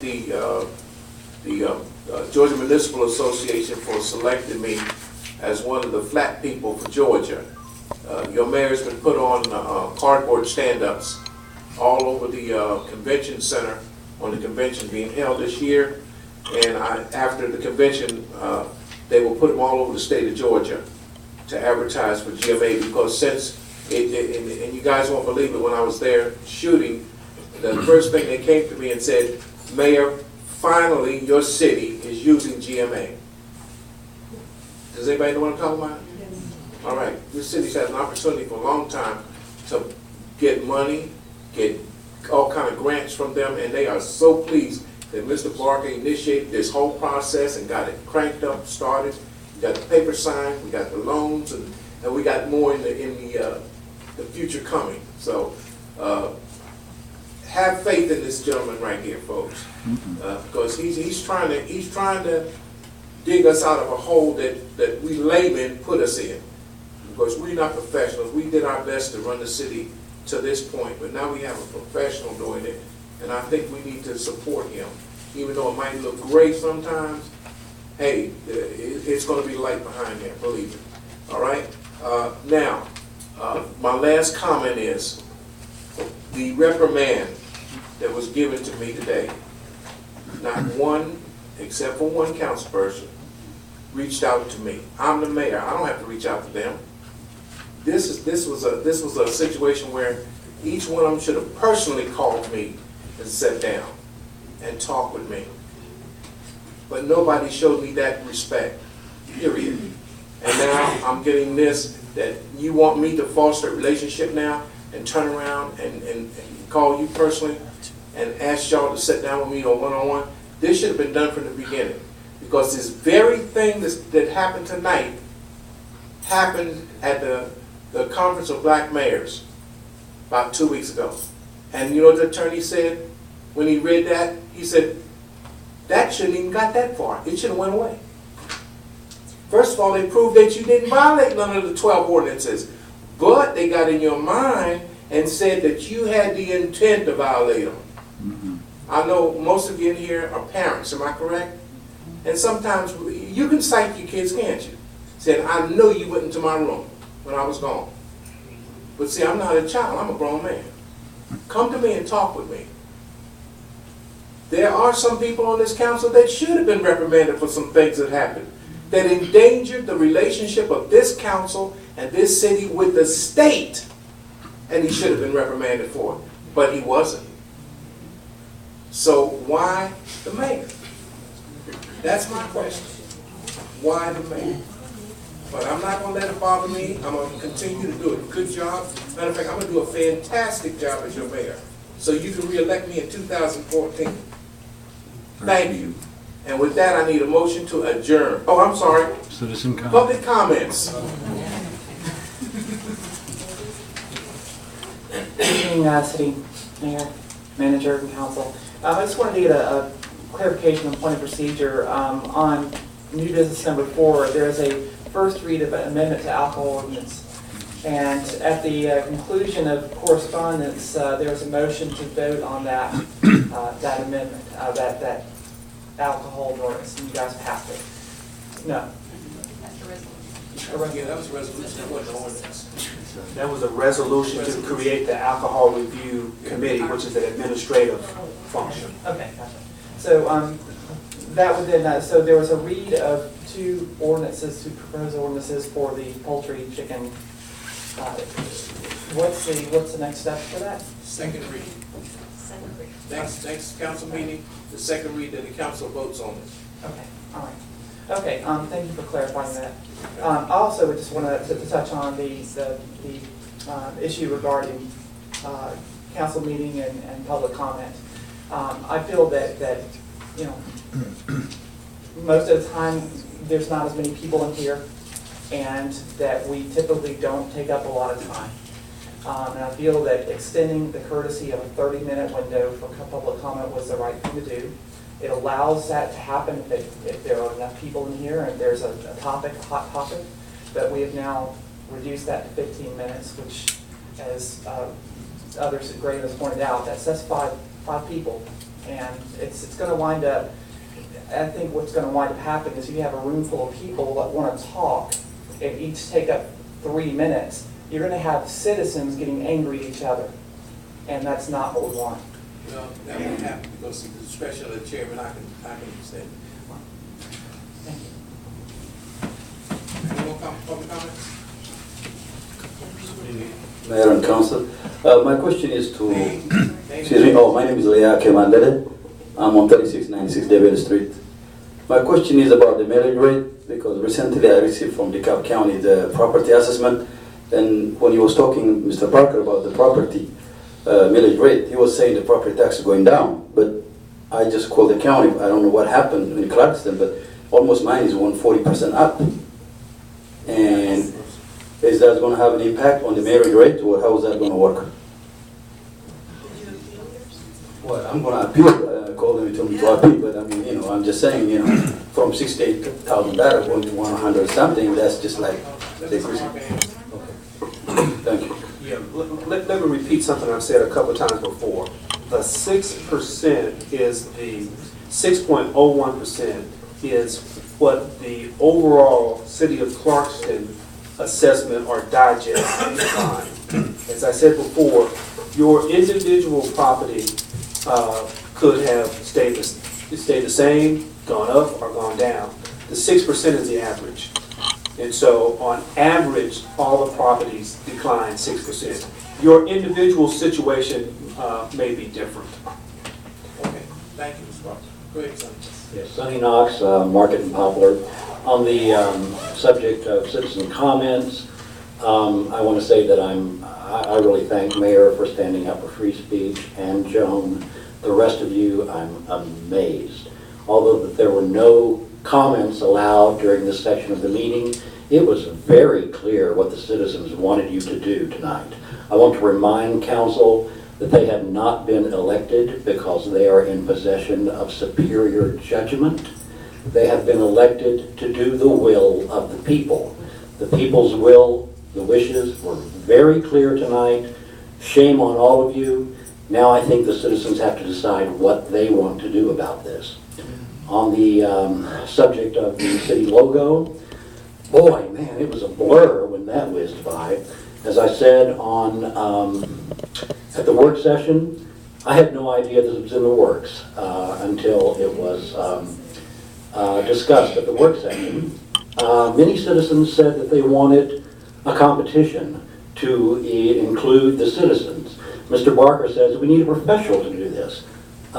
the Georgia Municipal Association for selecting me as one of the flat people for Georgia. Your mayor's been put on cardboard stand-ups all over the convention center on the convention being held this year. And after the convention, they will put them all over the state of Georgia to advertise for GMA, because since and you guys won't believe it, when I was there shooting, the first thing they came to me and said, "Mayor, finally your city is using GMA." Does anybody know what I'm talking about? All right, this city's had an opportunity for a long time to get money, get all kind of grants from them, and they are so pleased that Mr. Barker initiated this whole process and got it cranked up, started. We got the paper signed, we got the loans, and we got more in the future coming. So have faith in this gentleman right here, folks, because he's trying to dig us out of a hole that we laymen put us in. Because we're not professionals. We did our best to run the city to this point, but now we have a professional doing it, and I think we need to support him. Even though it might look great sometimes, hey, it's going to be light behind there, believe it. All right? Now, my last comment is the reprimand that was given to me today. Not one, except for one council person, reached out to me. I'm the mayor. I don't have to reach out to them. This was a situation where each one of them should have personally called me and sat down and talked with me. But nobody showed me that respect, period. And now I'm getting this, that you want me to foster a relationship now and turn around and call you personally and ask y'all to sit down with me on one-on-one. This should have been done from the beginning, because this very thing that happened tonight happened at the Conference of Black Mayors about 2 weeks ago. And you know what the attorney said when he read that? He said, that shouldn't even got that far. It should have went away. First of all, they proved that you didn't violate none of the 12 ordinances, but they got in your mind and said that you had the intent to violate them. I know most of you in here are parents, am I correct? And sometimes you can cite your kids, can't you? Saying, I know you went into my room when I was gone. But see, I'm not a child, I'm a grown man. Come to me and talk with me. There are some people on this council that should have been reprimanded for some things that happened, that endangered the relationship of this council and this city with the state, and he should have been reprimanded for it, but he wasn't. So why the mayor? That's my question. Why the mayor? But I'm not going to let it bother me. I'm going to continue to do a good job. Matter of fact, I'm going to do a fantastic job as your mayor, so you can re-elect me in 2014. Thank you. And with that, I need a motion to adjourn. Oh, I'm sorry. Citizen comment. Public comments. Good evening, City Mayor, Manager, and Council. I just wanted to get a clarification on point of procedure on new business number 4. There is a first read of an amendment to alcohol ordinance, and at the conclusion of correspondence, there was a motion to vote on that that amendment, that alcohol ordinance, and you guys passed it. No. Yeah, that was a resolution. That wasn't an ordinance. That was a resolution to create the Alcohol Review Committee, which is an administrative function. Okay, gotcha. So that would then, so there was a read of two proposed ordinances for the poultry, chicken. What's the next step for that? Second read. Next council meeting, the second read, then the council votes on it. Okay, all right. Okay, thank you for clarifying that. I also just wanted to touch on the issue regarding council meeting and public comment. I feel that you know, most of the time there's not as many people in here, and that we typically don't take up a lot of time. And I feel that extending the courtesy of a 30-minute window for public comment was the right thing to do. It allows that to happen if there are enough people in here and there's a hot topic. But we have now reduced that to 15 minutes, which, as others, Graham has pointed out, that's five people And it's going to wind up, I think what's going to wind up happening is you have a room full of people that want to talk and each take up 3 minutes. You're going to have citizens getting angry at each other. And that's not what we want. Well, that won't happen because especially the chairman, I can understand. Thank you. Any more public comments? Mayor and Council. My question is to, excuse me, my name is Leah Kemandele. I'm on 3696 David Street. My question is about the millage rate, because recently I received from DeKalb County the property assessment, and when he was talking, Mr. Parker, about the property millage rate, he was saying the property tax is going down, but I just called the county, I don't know what happened in Clarkston, but almost mine is 140% up. And is that going to have an impact on the millage rate, or how is that going to work? Well, I'm going to appeal, call them to me to appeal, but I mean, you know, I'm just saying, you know, from $68,000 going to 100 something, that's just like, okay. Thank you. Yeah, let me repeat something I've said a couple of times before. The 6% is the 6.01% is what the overall City of Clarkston assessment or digest line. As I said before, your individual property could have stayed the same, gone up, or gone down. The 6% is the average. And so, on average, all the properties decline 6%. Your individual situation may be different. Okay, thank you, Mr. Parker. Go ahead, Sonny. Yes, Sonny Knox, Market and Poplar. On the subject of citizen comments, I want to say that I really thank Mayor for standing up for free speech, and Joan. The rest of you, I'm amazed. Although that there were no comments allowed during this section of the meeting, it was very clear what the citizens wanted you to do tonight. I want to remind council that they have not been elected because they are in possession of superior judgment. They have been elected to do the will of the people. The people's will, the wishes were very clear tonight. Shame on all of you. Now I think the citizens have to decide what they want to do about this. On the subject of the city logo, boy, man, it was a blur when that whizzed by. As I said at the work session, I had no idea this was in the works until it was discussed at the work session. Many citizens said that they wanted a competition to include the citizens. Mr. Barker says we need a professional to do this.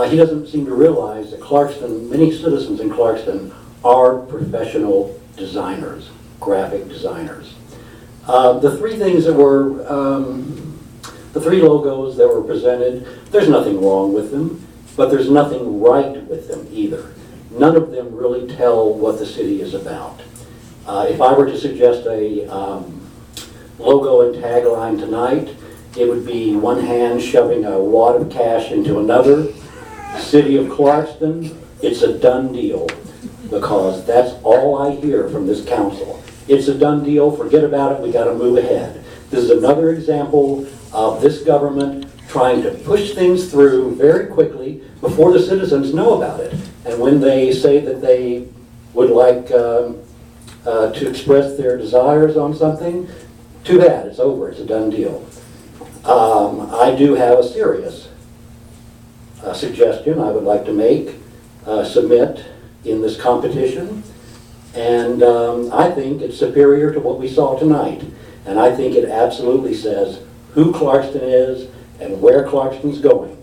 He doesn't seem to realize that Clarkston, many citizens in Clarkston are professional designers, graphic designers. The three things that were, the three logos that were presented, there's nothing wrong with them, but there's nothing right with them either. None of them really tell what the city is about. If I were to suggest a logo and tagline tonight, it would be one hand shoving a wad of cash into another. City of Clarkston, it's a done deal, because that's all I hear from this council. It's a done deal, forget about it, we got to move ahead. This is another example of this government trying to push things through very quickly before the citizens know about it. And when they say that they would like to express their desires on something, too bad, it's over, it's a done deal. I do have a serious suggestion I would like to make, submit in this competition, and I think it's superior to what we saw tonight. And I think it absolutely says who Clarkston is and where Clarkston's going.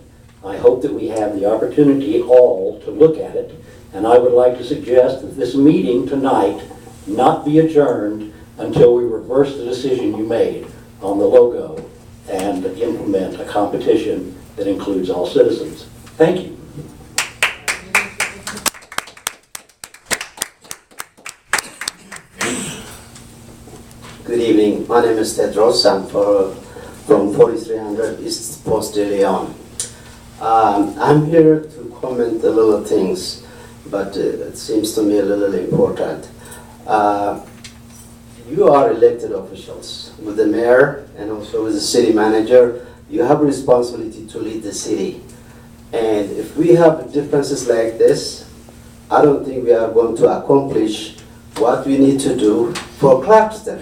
I hope that we have the opportunity all to look at it, and I would like to suggest that this meeting tonight not be adjourned until we reverse the decision you made on the logo and implement a competition that includes all citizens. Thank you. Good evening. My name is Tedros. I'm from 4300 East Post de Leon. I'm here to comment a little things, but it seems to me a little important. You are elected officials. With the mayor and also with the city manager, you have a responsibility to lead the city. And if we have differences like this, I don't think we are going to accomplish what we need to do for Clarkston.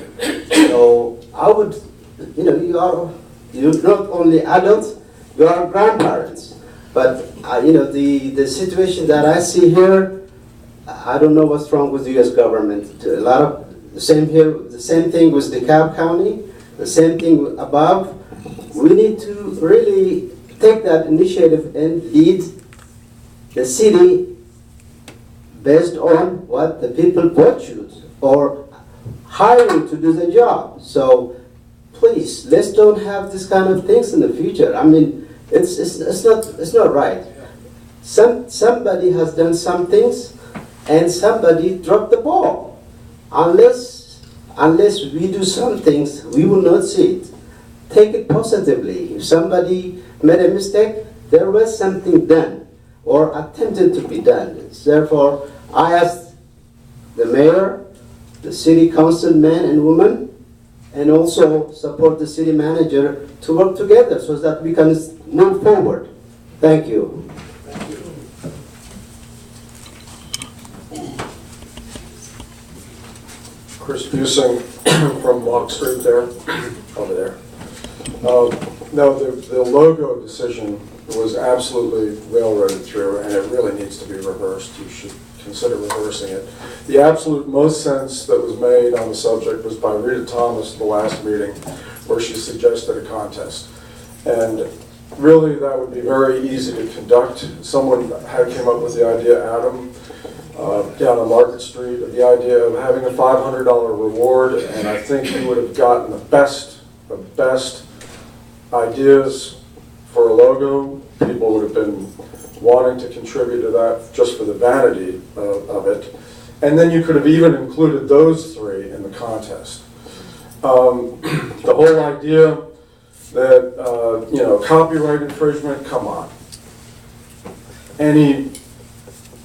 So I would, you're not only adults, you are grandparents. But the situation that I see here, I don't know what's wrong with the U.S. government. A lot of the same here, the same thing with DeKalb County, the same thing above. We need to really take that initiative and lead the city based on what the people vote you or hire you to do the job. So please, let's don't have this kind of things in the future. I mean, it's not right. Somebody has done some things, and somebody dropped the ball. Unless we do some things, we will not see it. Take it positively. If somebody made a mistake, there was something done or attempted to be done. Therefore, I asked the mayor, the city council men and women, and also support the city manager to work together so that we can move forward. Thank you. Chris Busing from Lock Street there, over there. No, the logo decision was absolutely railroaded through, and it really needs to be reversed. You should consider reversing it. The absolute most sense that was made on the subject was by Rita Thomas at the last meeting, where she suggested a contest. And really, that would be very easy to conduct. Someone came up with the idea, Adam, down on Market Street, the idea of having a $500 reward, and I think you would have gotten the best ideas for a logo. People would have been wanting to contribute to that just for the vanity of it. And then you could have even included those three in the contest. The whole idea that, copyright infringement, come on.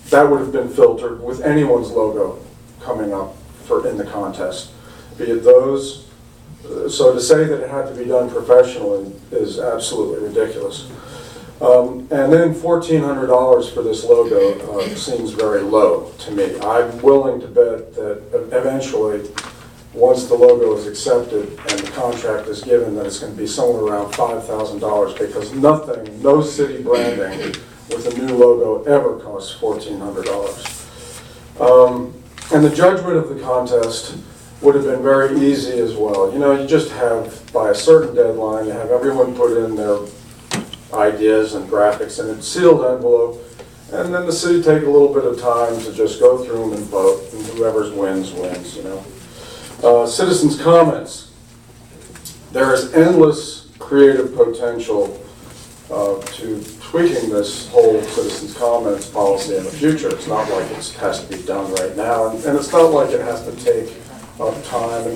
That would have been filtered with anyone's logo coming up in the contest, be it those. So to say that it had to be done professionally is absolutely ridiculous. And then $1,400 for this logo seems very low to me. I'm willing to bet that eventually, once the logo is accepted and the contract is given, that it's going to be somewhere around $5,000, because no city branding with a new logo ever costs $1,400. And the judgment of the contest would have been very easy as well. You just have, by a certain deadline, you have everyone put in their ideas and graphics in a sealed envelope, and then the city take a little bit of time to just go through them and vote, and whoever wins, wins, Citizens' comments. There is endless creative potential to tweaking this whole citizens' comments policy in the future. It's not like it has to be done right now, and it's not like it has to take up time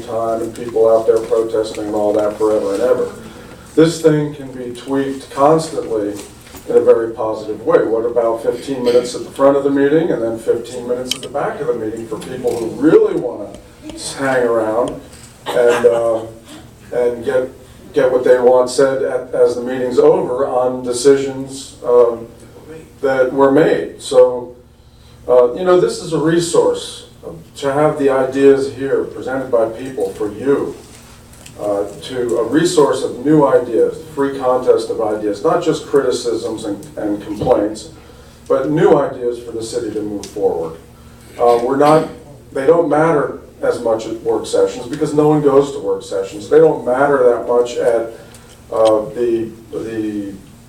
and people out there protesting and all that forever and ever. This thing can be tweaked constantly in a very positive way. What about 15 minutes at the front of the meeting and then 15 minutes at the back of the meeting for people who really want to hang around and get what they want said as the meeting's over on decisions that were made. So, this is a resource to have the ideas here presented by people for you, to a resource of new ideas, free contest of ideas, not just criticisms and complaints, but new ideas for the city to move forward. They don't matter as much at work sessions because no one goes to work sessions. They don't matter that much at the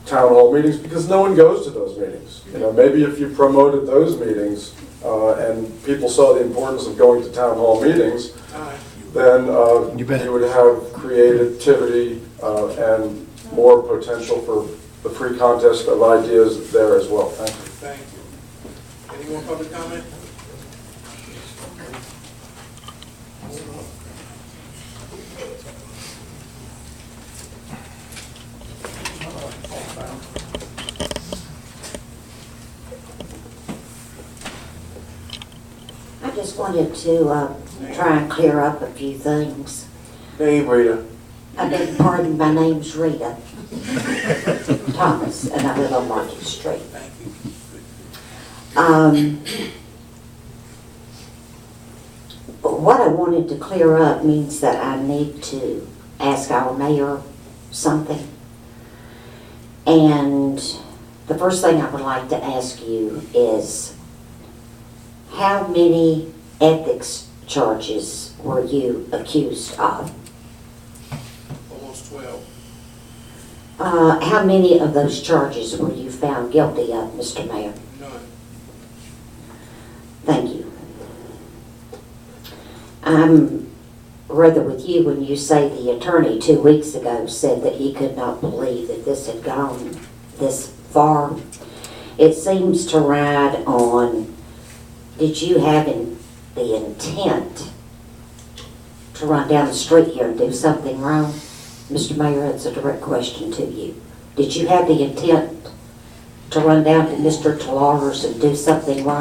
town hall meetings because no one goes to those meetings. Maybe if you promoted those meetings and people saw the importance of going to town hall meetings, then you would have creativity and more potential for the free contest of ideas there as well. Thank you. Thank you. Any more public comment? I just wanted to try and clear up a few things. Name, Rita. I beg your pardon, my name's Rita. Thomas, and I live on Market Street. Thank you. What I wanted to clear up means that I need to ask our mayor something. And the first thing I would like to ask you is, how many ethics charges were you accused of? Almost 12. How many of those charges were you found guilty of, Mr. Mayor? None. Thank you. I'm rather with you when you say the attorney 2 weeks ago said that he could not believe that this had gone this far. It seems to ride on, did you have the intent to run down the street here and do something wrong? Mr. Mayor, that's a direct question to you. Did you have the intent to run down to Mr. Talar's and do something wrong?